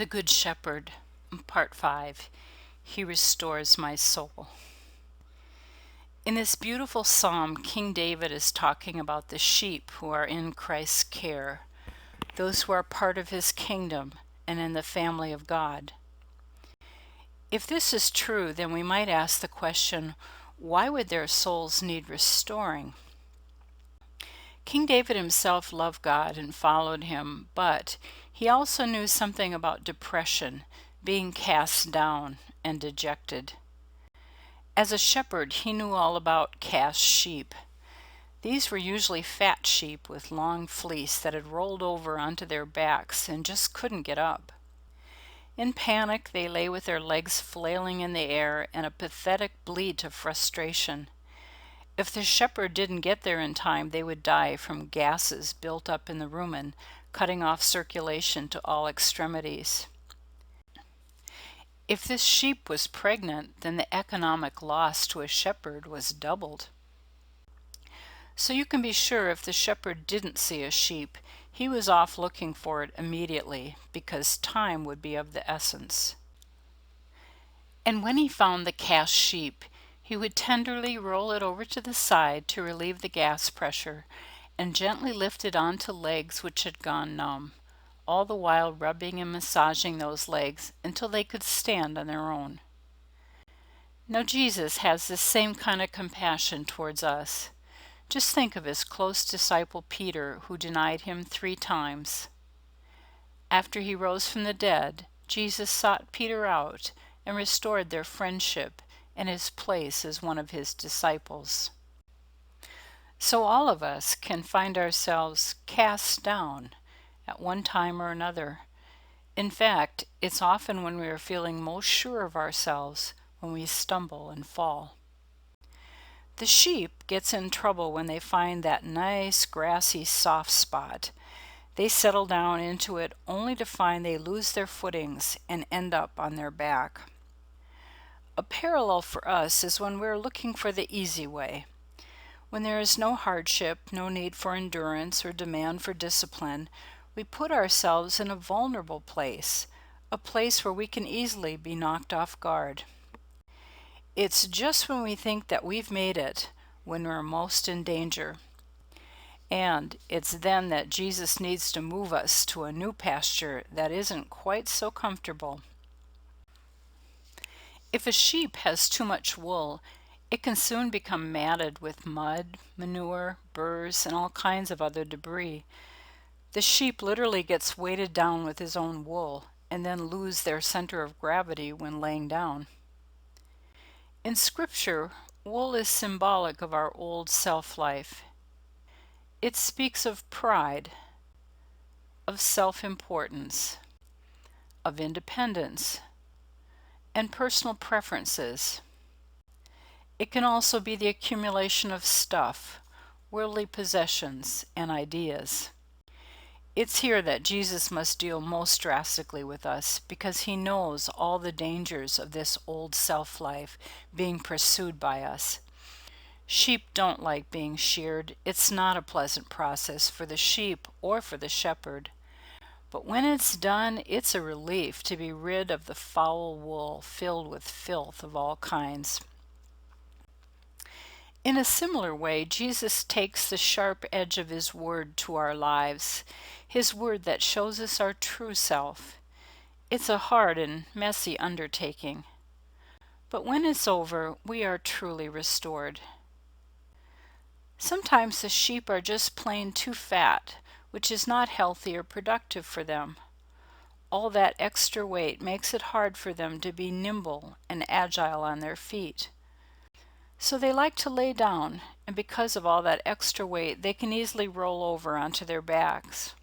The Good Shepherd, Part 5. He restores my soul. In this beautiful psalm, King David is talking about the sheep who are in Christ's care, those who are part of his kingdom and in the family of God. If this is true, then we might ask the question, why would their souls need restoring? King David himself loved God and followed him, but he also knew something about depression, being cast down and dejected. As a shepherd, he knew all about cast sheep. These were usually fat sheep with long fleece that had rolled over onto their backs and just couldn't get up. In panic, they lay with their legs flailing in the air and a pathetic bleat of frustration. If the shepherd didn't get there in time, they would die from gases built up in the rumen, cutting off circulation to all extremities. If this sheep was pregnant, then the economic loss to a shepherd was doubled. So you can be sure if the shepherd didn't see a sheep, he was off looking for it immediately, because time would be of the essence. And when he found the cast sheep, he would tenderly roll it over to the side to relieve the gas pressure, and gently lift it onto legs which had gone numb, all the while rubbing and massaging those legs until they could stand on their own. Now Jesus has this same kind of compassion towards us. Just think of his close disciple Peter, who denied him 3 times. After he rose from the dead, Jesus sought Peter out and restored their friendship and his place as one of his disciples. So all of us can find ourselves cast down at one time or another. In fact, it's often when we are feeling most sure of ourselves when we stumble and fall. The sheep gets in trouble when they find that nice grassy soft spot. They settle down into it only to find they lose their footings and end up on their back. A parallel for us is when we're looking for the easy way. When there is no hardship, no need for endurance or demand for discipline, we put ourselves in a vulnerable place, a place where we can easily be knocked off guard. It's just when we think that we've made it, when we're most in danger. And it's then that Jesus needs to move us to a new pasture that isn't quite so comfortable. If a sheep has too much wool, it can soon become matted with mud, manure, burrs, and all kinds of other debris. The sheep literally gets weighted down with his own wool and then lose their center of gravity when laying down. In Scripture, wool is symbolic of our old self-life. It speaks of pride, of self-importance, of independence, and personal preferences. It can also be the accumulation of stuff, worldly possessions, and ideas. It's here that Jesus must deal most drastically with us because he knows all the dangers of this old self-life being pursued by us. Sheep don't like being sheared. It's not a pleasant process for the sheep or for the shepherd. But when it's done, it's a relief to be rid of the foul wool filled with filth of all kinds. In a similar way, Jesus takes the sharp edge of his word to our lives, his word that shows us our true self. It's a hard and messy undertaking. But when it's over, we are truly restored. Sometimes the sheep are just plain too fat, which is not healthy or productive for them. All that extra weight makes it hard for them to be nimble and agile on their feet. So they like to lay down, and because of all that extra weight, they can easily roll over onto their backs.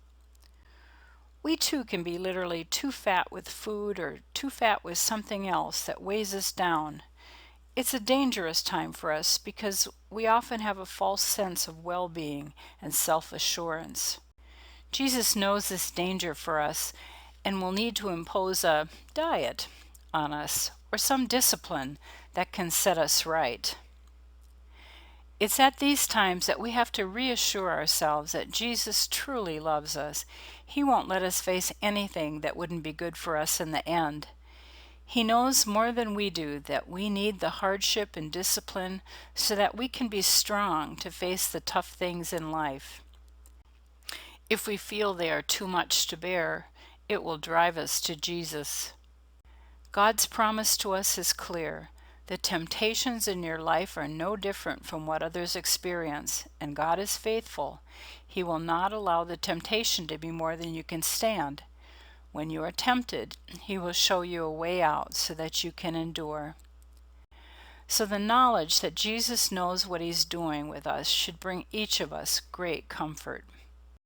We too can be literally too fat with food or too fat with something else that weighs us down. It's a dangerous time for us because we often have a false sense of well-being and self-assurance. Jesus knows this danger for us and will need to impose a diet on us or some discipline that can set us right. It's at these times that we have to reassure ourselves that Jesus truly loves us. He won't let us face anything that wouldn't be good for us in the end. He knows more than we do that we need the hardship and discipline so that we can be strong to face the tough things in life. If we feel they are too much to bear, it will drive us to Jesus. God's promise to us is clear. The temptations in your life are no different from what others experience, and God is faithful. He will not allow the temptation to be more than you can stand. When you are tempted, He will show you a way out so that you can endure. So the knowledge that Jesus knows what He's doing with us should bring each of us great comfort.